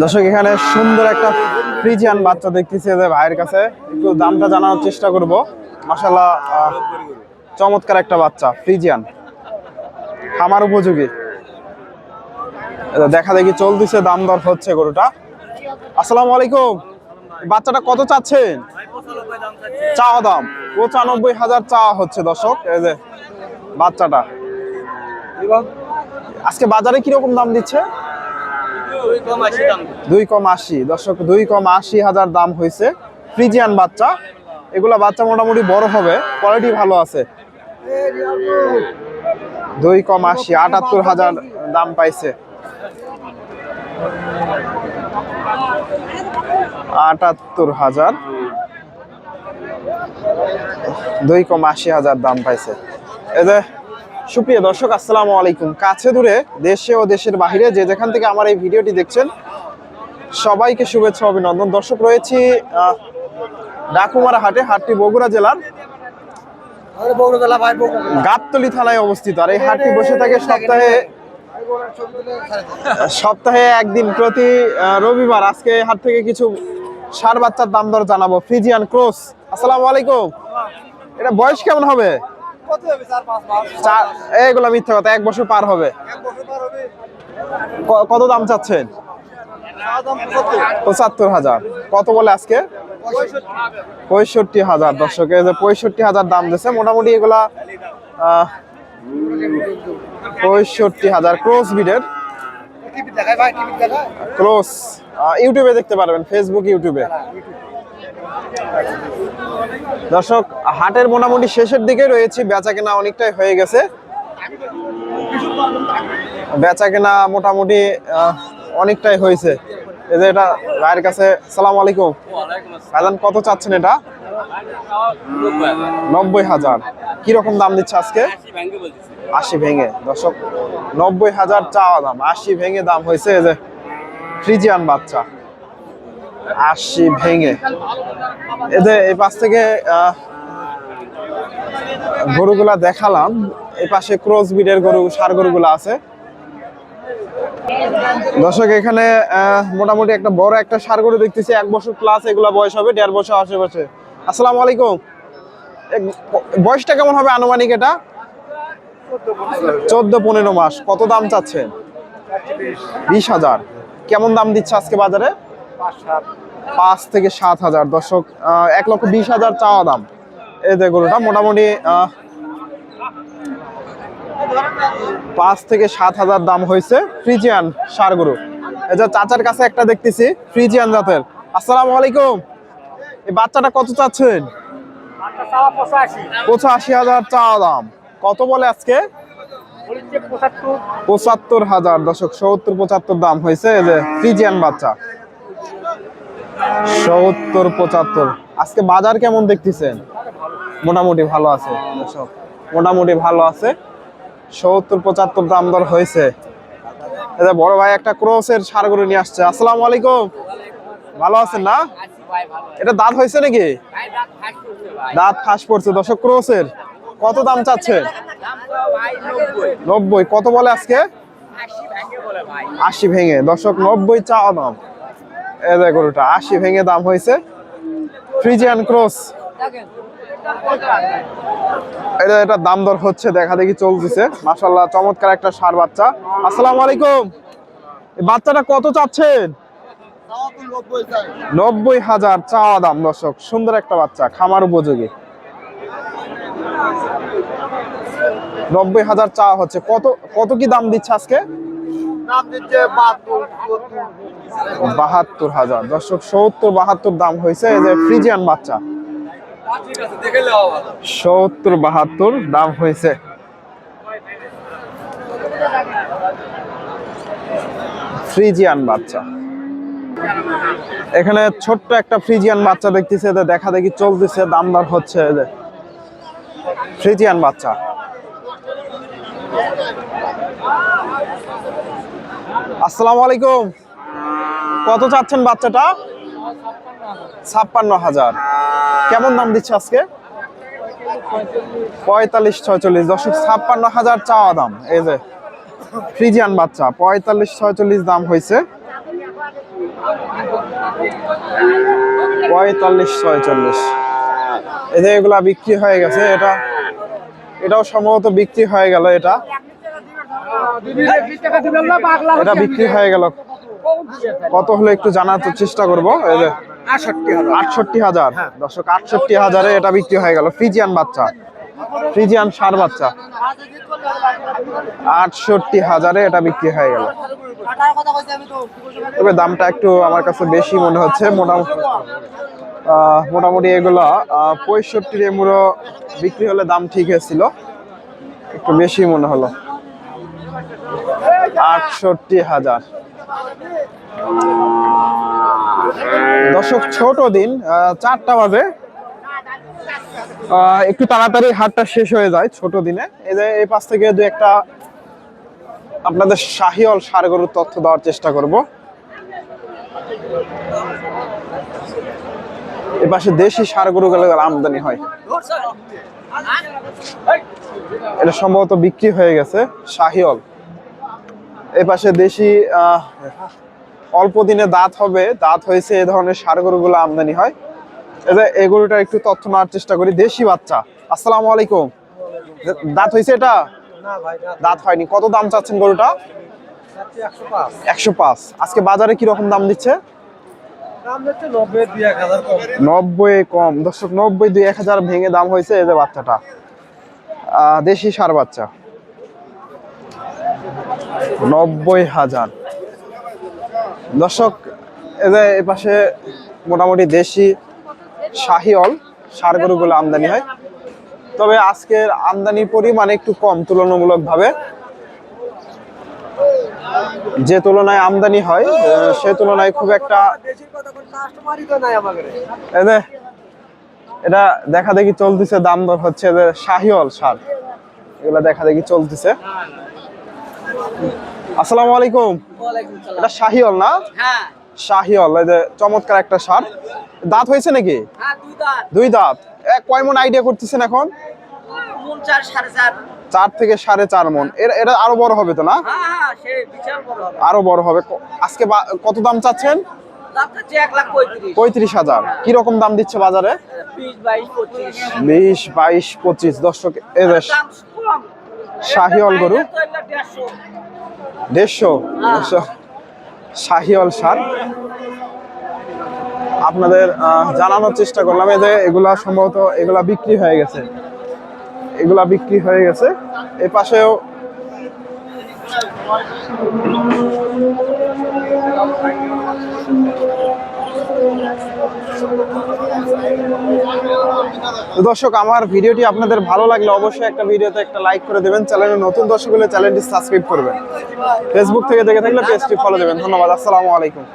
দর্শক এখানে সুন্দর একটা ফ্রিজিয়ান বাচ্চা দেখতেছি যে ভাইয়ের কাছে একটু দামটা জানানোর চেষ্টা করব। মাশাআল্লাহ চমৎকার একটা বাচ্চা ফ্রিজিয়ান, খামার উপযোগী। দেখা দেখি চলতেছে, দাম দর হচ্ছে গরুটা। আসসালামু আলাইকুম, বাচ্চাটা কত চাচ্ছেন? চাওয়া দাম 95,000 চাওয়া হচ্ছে। দর্শক এই যে বাচ্চাটা আজকে বাজারে কিরকম দাম দিচ্ছে? 2,80,000। দর্শক 2,80,000 দাম হয়েছে ফ্রিজিয়ান বাচ্চা। এগুলা বাচ্চা মোটামুটি বড় হবে, কোয়ালিটি ভালো আছে। 2,80,000, 78,000 দাম পাইছে। 78,000, 2,80,000 দাম পাইছে। এই যে সুপ্রিয় দর্শক, আসসালামু আলাইকুম। কাছে দূরে, দেশে ও দেশের বাইরে যে যেখান থেকে আমার এই ভিডিওটি দেখছেন সবাইকে শুভেচ্ছা অভিনন্দন। দর্শক রয়েছি ডাকুমারা হাটে, হাটটি বগুড়া জেলার গাবতলী থানায় অবস্থিত। আর এই হাটটি বসে থাকে সপ্তাহে একদিন, প্রতি রবিবার। আজকে হাট থেকে কিছু ষাঁড় বাচ্চার দাম দর জানাবো। Friesian cross. আসসালামু আলাইকুম, এটা বয়স কেমন হবে? এইগুলা মিথ্যা কথা, 1 বছর পার হবে। কত দাম চাচ্ছেন? 75,000। কত বলে আজকে? 65,000। দর্শক এই যে 65,000 দাম দিচ্ছে। মোটামুটি এগুলা 65,000 ক্রস বিডের ক্রস। ইউটিউবে দেখতে পারবেন, ফেসবুক, ইউটিউবে। দর্শক হাটের মোটামুটি শেষের দিকে রয়েছে, বেচা কেনা অনেকটাই হয়ে গেছে। বেচা কেনা মোটামুটি অনেকটাই হয়েছে। এই যে এটা ভাইয়ের কাছে। সালাম আলাইকুম ভাইজান, কত চাচ্ছেন এটা? 90,000। কিরকম দাম দিচ্ছে আজকে? 80 ভেঙে। দর্শক 90,000 চাওয়া দাম, 80 ভেঙে দাম হয়েছে। এই যে ফ্রিজিয়ান বাচ্চা 80 ভেঙে। এদের এই পাশ থেকে গরুগুলা দেখালাম, এই পাশে ক্রস বিডের গরু, ষাঁড় গরুগুলা আছে। দর্শক এখানে মোটামুটি একটা বড় একটা ষাঁড় গরু দেখতেছি, 1 বছর প্লাস এগুলা বয়স হবে, 1.5 বছর আশেপাশে। আসসালামু আলাইকুম, বয়সটা কেমন হবে আনুমানিক? এটা 14-15 মাস। কত দাম চাচ্ছেন? 20,000। কেমন দাম দিচ্ছে আজকে বাজারে? 5 থেকে 7,000। দর্শক 1,20,000 চাওয়া দাম। এই যে গরুটা মোটামুটি 5 থেকে 7,000 দাম হয়েছে ফ্রিজিয়ান ষাঁড় গরু। এই যে চাচার কাছে একটা দেখতেছি ফ্রিজিয়ান জাতের। আসসালামু আলাইকুম, এই বাচ্চাটা কত চাচ্ছেন? 85,000 চাওয়া দাম। কত বলে আজকে? 75,000। দর্শক 70-75 দাম হয়েছে। এই যে ফ্রিজিয়ান বাচ্চা 70-75। আজকে বাজার কেমন দেখতেছেন? মোটামুটি ভালো আছে দর্শক, মোটামুটি ভালো আছে। 70-75 দাম দর হয়েছে। এটা বড় ভাই একটা ক্রসের ষাঁড় গরু নিয়ে আসছে। আসসালামু আলাইকুম, ভালো আছেন না? এটা দাঁত হয়েছে নাকি? দাঁত ফাঁস পড়ছে। দর্শক ক্রসের কত দাম চাচ্ছে? 90। কত বলে আজকে? 80 ভেঙে। দর্শক 90 চাওয়া দাম। এই যে গরুটা 80 ভেঙে দাম হয়েছে, ফ্রিজিয়ান ক্রস। এটা দাম দর হচ্ছে, দেখা দেখি চলতেছে। মাশাআল্লাহ চমৎকার একটা ষাঁড় বাচ্চা। আসসালামু আলাইকুম, এই বাচ্চাটা কত চাচ্ছেন? 90,000 চাওয়া দাম। দর্শক সুন্দর একটা বাচ্চা, খামার উপযোগী। 90,000 চাওয়া হচ্ছে। কত কি দাম দিচ্ছে আজকে? 72,000। দর্শক 70-72 দাম হয়েছে। এই যে ফ্রিজিয়ান বাচ্চা 70-72 দাম হয়েছে। ফ্রিজিয়ান বাচ্চা। এখানে ছোট্ট একটা ফ্রিজিয়ান বাচ্চা দেখতেছে, দেখা দেখি চলতেছে, দাম দর হচ্ছে। ফ্রিজিয়ান বাচ্চা। আসসালামু আলাইকুম, কত চাচ্ছেন বাচ্চাটা? 56,000। কেমন দাম দিচ্ছে আজকে? 45-46। দর্শক 56,000 চাওয়া দাম। এই যে ফ্রিজিয়ান বাচ্চা 45-46 দাম হয়েছে। 45-46 এদের এগুলা বিক্রি হয়ে গেছে। এটাও সম্ভবত বিক্রি হয়ে গেল। এটা বিক্রি হয়ে গেল। কত হলো একটু জানার তো চেষ্টা করবো। 68,000 দর্শক, 68,000-এ এটা বিক্রি হয়ে গেল। ফ্রিজিয়ান বাচ্চা, ফ্রিজিয়ান ষাঁড় বাচ্চা 68,000-এ এটা বিক্রি হয়ে গেল। তবে দামটা একটু আমার কাছে বেশি মনে হচ্ছে। মোটামুটি এগুলা 65 এমুরো বিক্রি হলে দাম ঠিক হয়েছিল, একটু বেশি মনে হলো। 68,000 দর্শক, ছোট দিন, 4টা বাজে, একটু তাড়াতাড়ি হাটটা শেষ হয়ে যায় ছোট দিনে। এই পাশ থেকে দু একটা আপনাদের শাহিওয়াল ষাঁড় গরুর তথ্য দেওয়ার চেষ্টা করব। এ পাশে দেশি ষাঁড় গরুগুলো আমদানি হয়। এটা সম্ভবত বিক্রি হয়ে গেছে শাহিওয়াল। এই পাশে দেশি অল্প দিনে দাঁত হবে, দাঁত হয়েছে, এই ধরনের ষাঁড় গরুগুলো আমদানি হয়। এই গরুটার একটু তথ্য নেওয়ার চেষ্টা করি। দেশি বাচ্চা, আসসালামু আলাইকুম। দাঁত হয়েছে? এটা দাঁত হয়নি। কত দাম চাচ্ছেন গরুটা? 105। আজকে বাজারে কি রকম দাম দিচ্ছে? 90 কম দর্শক, 90 2-1000 ভেঙে দাম হয়েছে। এই যে বাচ্চাটা দেশি ষাঁড় বাচ্চা, 90,000 দর্শক। এই পাশে মোটামুটি দেশি শাহিওয়াল ষাঁড় গরুগুলো আমদানি হয়। তবে আজকের আমদানির পরিমাণ একটু কম তুলনামূলকভাবে। যে তুলনায় আমদানি হয় সে তুলনায় খুব একটা। এটা দেখা দেখি চলতেছে, দাম দর হচ্ছে। শাহিওয়াল ষাঁড় এগুলা দেখা দেখি চলতেছে। আসসালামু আলাইকুম। এটা শাহিওয়াল না? শাহিওয়াল, এই যে চমৎকার একটা ষাঁড়। দাঁত হয়েছে নাকি? 2 দাঁত। কয় মন আইডিয়া করতেছেন এখন? 4 থেকে 4.5 মন। এটা আরো বড় হবে তো না? আরো বড় হবে। আজকে কত দাম চাচ্ছেন? 35,000। কি রকম দাম দিচ্ছে বাজারে? 20, 22, 25 দর্শক। এই যে শাহিওয়াল গরু 150 শাহিওয়াল ষাঁড় আপনাদের জানানোর চেষ্টা করলাম। এই যে এগুলা সম্ভবত এগুলা বিক্রি হয়ে গেছে, এগুলা বিক্রি হয়ে গেছে। এই পাশেও দর্শক, আমার ভিডিওটি আপনাদের ভালো লাগলে অবশ্যই একটা ভিডিওতে একটা লাইক করে দেবেন। চ্যানেলে নতুন দর্শক হলে চ্যানেলটি সাবস্ক্রাইব করবেন। ফেসবুক থেকে দেখে থাকলে পেজটি ফলো দেবেন। ধন্যবাদ। আসসালামু আলাইকুম।